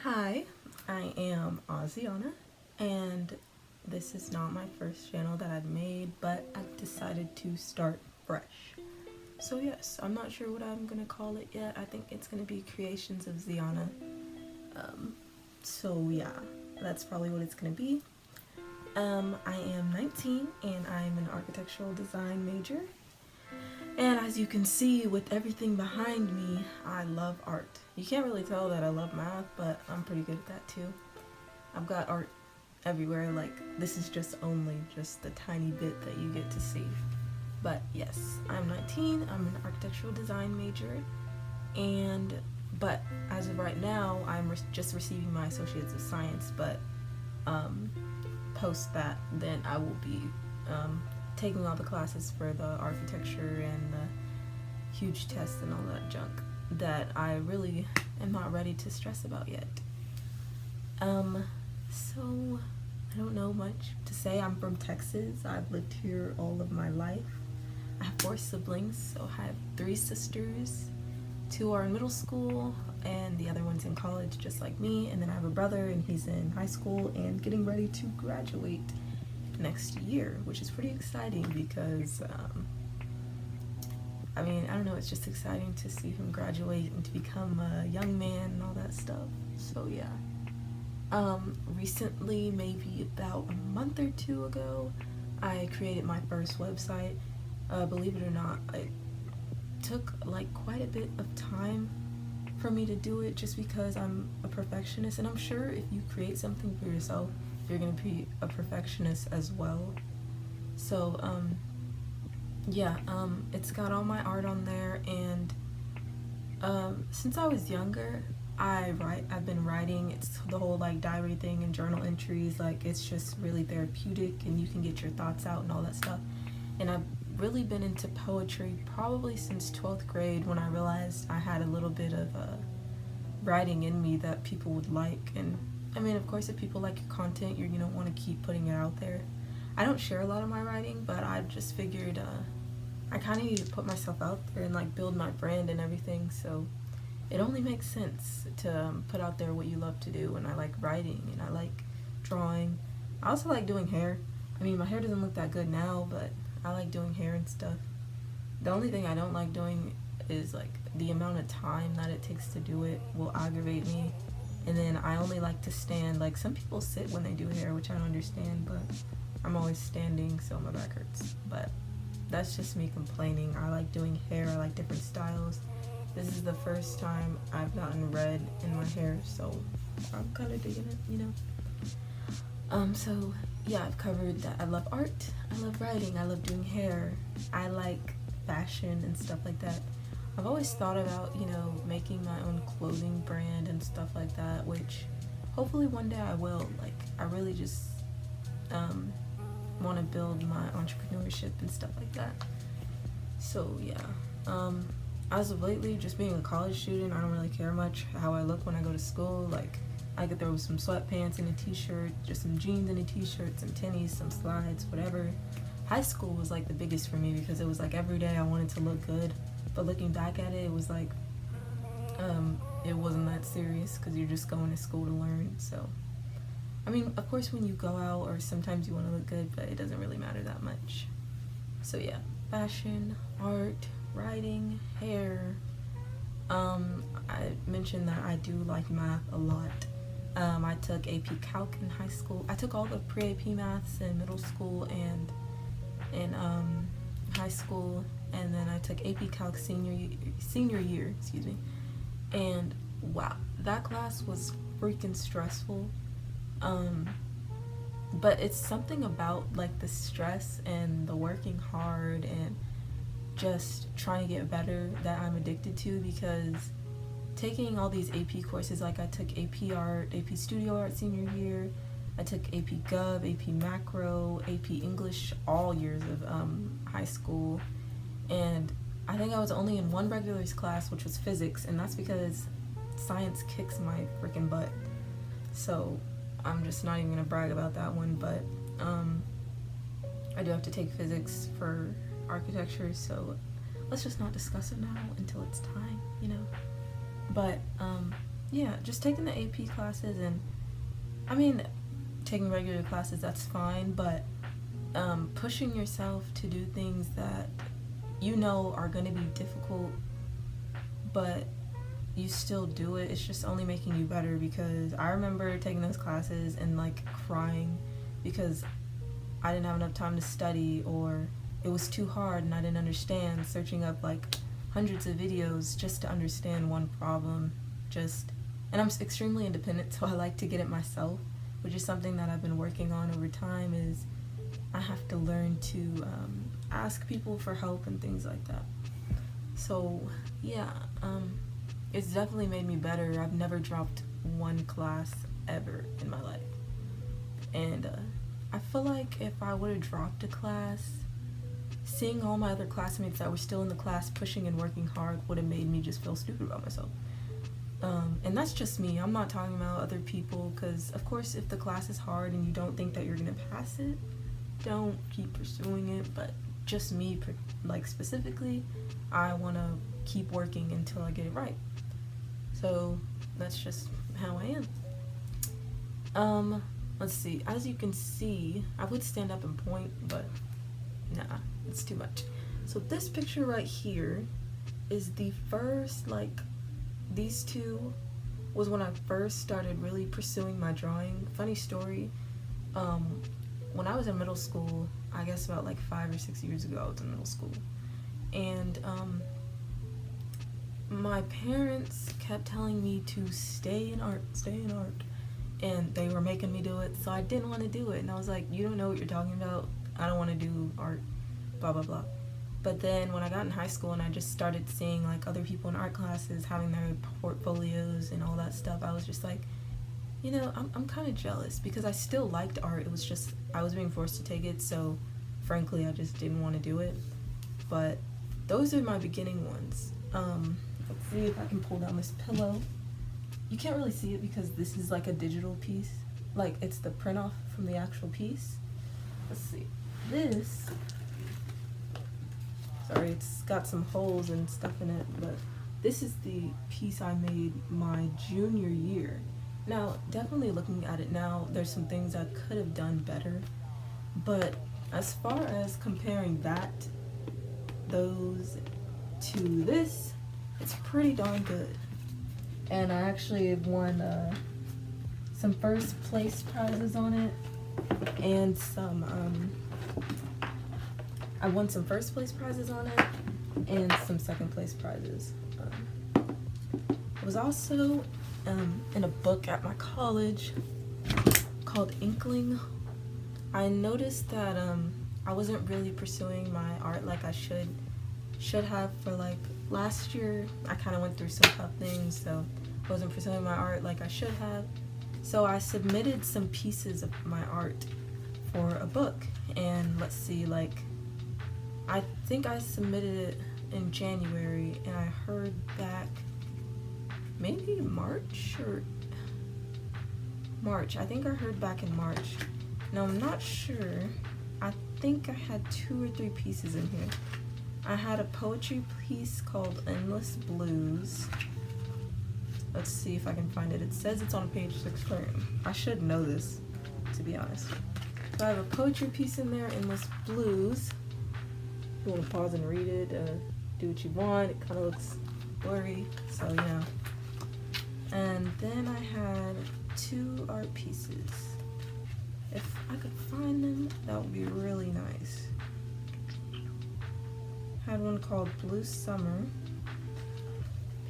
Hi, I am Oziana, and this is not my first channel that I've made, but I've decided to start fresh. So yes, I'm not sure what I'm gonna call it yet. I think it's gonna be Creations of Ziana. Um, so yeah, that's probably what it's gonna be. I am 19 and I'm an architectural design major. And as you can see with everything behind me, I love art. You can't really tell that I love math, but I'm pretty good at that too. I've got art everywhere, like this is just the tiny bit that you get to see. But yes, I'm 19, I'm an architectural design major, and but as of right now, I'm just receiving my Associates of Science, but um, post that, then I will be taking all the classes for the architecture and the huge tests and all that junk that I really am not ready to stress about yet. Um, so I don't know much to say. I'm from Texas. I've lived here all of my life. I have 4 siblings, so I have 3 sisters. 2 are in middle school, and the other one's in college, just like me. And then I have a brother, and he's in high school and getting ready to graduate next year, which is pretty exciting because, I don't know, it's just exciting to see him graduate and to become a young man and all that stuff. So, yeah. Recently, maybe about a month or 2 ago, I created my first website. Believe it or not, it took like quite a bit of time for me to do it just because I'm a perfectionist, and I'm sure if you create something for yourself, you're gonna be a perfectionist as well. So, it's got all my art on there, and since I was younger, I've been writing. It's the whole like diary thing and journal entries. Like it's just really therapeutic, and you can get your thoughts out and all that stuff. And I've really been into poetry probably since 12th grade when I realized I had a little bit of writing in me that people would like. And I mean, of course, if people like your content, you're gonna want to keep putting it out there. I don't share a lot of my writing, but I just figured I kind of need to put myself out there and like build my brand and everything. So it only makes sense to put out there what you love to do. And I like writing and I like drawing. I also like doing hair. I mean, my hair doesn't look that good now, but I like doing hair and stuff. The only thing I don't like doing is like the amount of time that it takes to do it will aggravate me. And then I only like to stand. Like some people sit when they do hair, which I don't understand, but I'm always standing, so my back hurts. But that's just me complaining. I like doing hair, I like different styles. This is the first time I've gotten red in my hair, so I'm kind of digging it, you know? So yeah, I've covered that. I love art, I love writing, I love doing hair, I like fashion and stuff like that. I've always thought about, making my own clothing brand and stuff like that, which hopefully one day I will. Like, I really just want to build my entrepreneurship and stuff like that. So yeah, as of lately, just being a college student, I don't really care much how I look when I go to school. Like, I could throw some sweatpants and a t-shirt, just some jeans and a t-shirt, some tennies, some slides, whatever. High school was like the biggest for me because it was like every day I wanted to look good. But looking back at it, it was like, it wasn't that serious because you're just going to school to learn. So, I mean, of course, when you go out or sometimes you want to look good, but it doesn't really matter that much. So yeah, fashion, art, writing, hair. I mentioned that I do like math a lot. I took AP Calc in high school. I took all the pre-AP maths in middle school and in high school, and then I took AP Calc senior year, and wow, that class was freaking stressful. But it's something about like the stress and the working hard and just trying to get better that I'm addicted to, because taking all these AP courses, like I took AP Art, AP Studio Art senior year, I took AP Gov, AP Macro, AP English all years of high school, and I think I was only in one regulars class, which was physics, and that's because science kicks my freaking butt. So I'm just not even gonna brag about that one, but I do have to take physics for architecture, so let's just not discuss it now until it's time, you know? But yeah, just taking the AP classes, and I mean, taking regular classes, that's fine, but pushing yourself to do things that you know are going to be difficult, but you still do it, it's just only making you better. Because I remember taking those classes and like crying because I didn't have enough time to study, or it was too hard and I didn't understand, searching up like hundreds of videos just to understand one problem. And I'm extremely independent, so I like to get it myself, which is something that I've been working on over time. Is I have to learn to ask people for help and things like that. So yeah, it's definitely made me better. I've never dropped one class ever in my life, and I feel like if I would have dropped a class, seeing all my other classmates that were still in the class pushing and working hard would have made me just feel stupid about myself. And that's just me. I'm not talking about other people, because of course if the class is hard and you don't think that you're gonna pass it, don't keep pursuing it. But just me, like specifically, I want to keep working until I get it right. So that's just how I am. Let's see. As you can see, I would stand up and point, but nah, it's too much. So this picture right here is the first, like, these two was when I first started really pursuing my drawing. Funny story, when I was in middle school, I guess about like 5 or 6 years ago, I was in middle school, and my parents kept telling me to stay in art, and they were making me do it, so I didn't want to do it, and I was like, you don't know what you're talking about, I don't want to do art, blah blah blah. But then when I got in high school and I just started seeing like other people in art classes having their portfolios and all that stuff, I was just like, you know, I'm kind of jealous, because I still liked art. It was just I was being forced to take it, so frankly I just didn't want to do it. But those are my beginning ones. Let's see if I can pull down this pillow. You can't really see it because this is like a digital piece, like it's the print off from the actual piece. Let's see, this, sorry, it's got some holes and stuff in it, but this is the piece I made my junior year. Now, definitely looking at it now, there's some things I could have done better, but as far as comparing those to this, it's pretty darn good. And I actually have won some first place prizes on it, and I won some first place prizes on it and some second place prizes. I was also in a book at my college called Inkling. I noticed that I wasn't really pursuing my art like I should have. For like last year, I kind of went through some tough things, so I wasn't pursuing my art like I should have. So I submitted some pieces of my art for a book, and let's see, like, I think I submitted it in January, and I heard back maybe March. I think I heard back in March. Now I'm not sure. I think I had 2 or 3 pieces in here. I had a poetry piece called Endless Blues. Let's see if I can find it. It says it's on page 6 currently. I should know this, to be honest. So I have a poetry piece in there, Endless Blues. If you want to pause and read it, do what you want. It kind of looks blurry, so you know. And then I had 2 art pieces. If I could find them, that would be really nice. I had one called Blue Summer,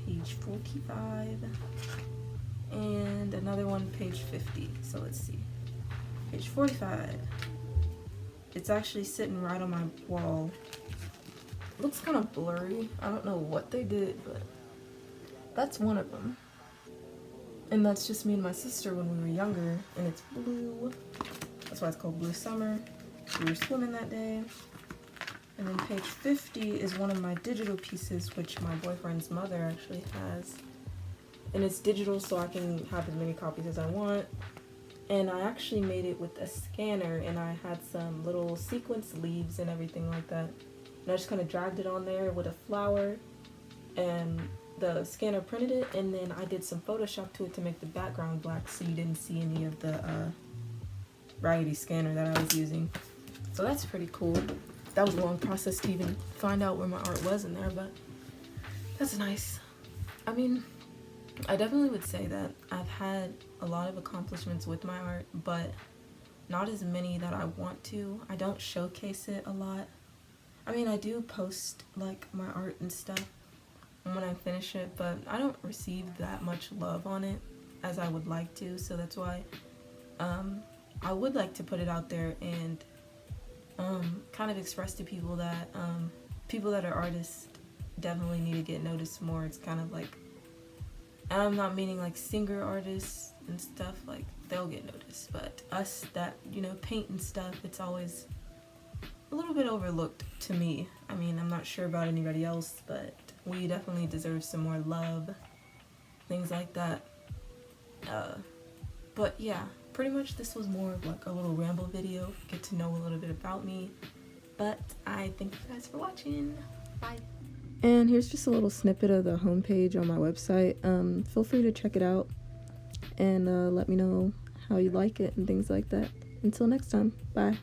page 45, and another one, page 50. So let's see. Page 45. It's actually sitting right on my wall. It looks kind of blurry. I don't know what they did, but that's one of them. And that's just me and my sister when we were younger, and it's blue. That's why it's called Blue Summer. We were swimming that day. And then page 50 is one of my digital pieces, which my boyfriend's mother actually has. And it's digital, so I can have as many copies as I want. And I actually made it with a scanner, and I had some little sequence leaves and everything like that. And I just kind of dragged it on there with a flower, and the scanner printed it, and then I did some Photoshop to it to make the background black so you didn't see any of the raggedy scanner that I was using. So that's pretty cool. That was a long process to even find out where my art was in there, but that's nice. I mean, I definitely would say that I've had a lot of accomplishments with my art, but not as many that I want to. I don't showcase it a lot. I mean, I do post like my art and stuff when I finish it, but I don't receive that much love on it as I would like to, so that's why I would like to put it out there and kind of express to people that are artists definitely need to get noticed more. It's kind of like, and I'm not meaning like singer artists and stuff, like they'll get noticed, but us that, you know, paint and stuff, it's always a little bit overlooked to me. I mean, I'm not sure about anybody else, but we definitely deserve some more love, things like that. But yeah, pretty much this was more of like a little ramble video, get to know a little bit about me. But I thank you guys for watching. Bye. And here's just a little snippet of the homepage on my website. Feel free to check it out and let me know how you like it and things like that. Until next time, bye.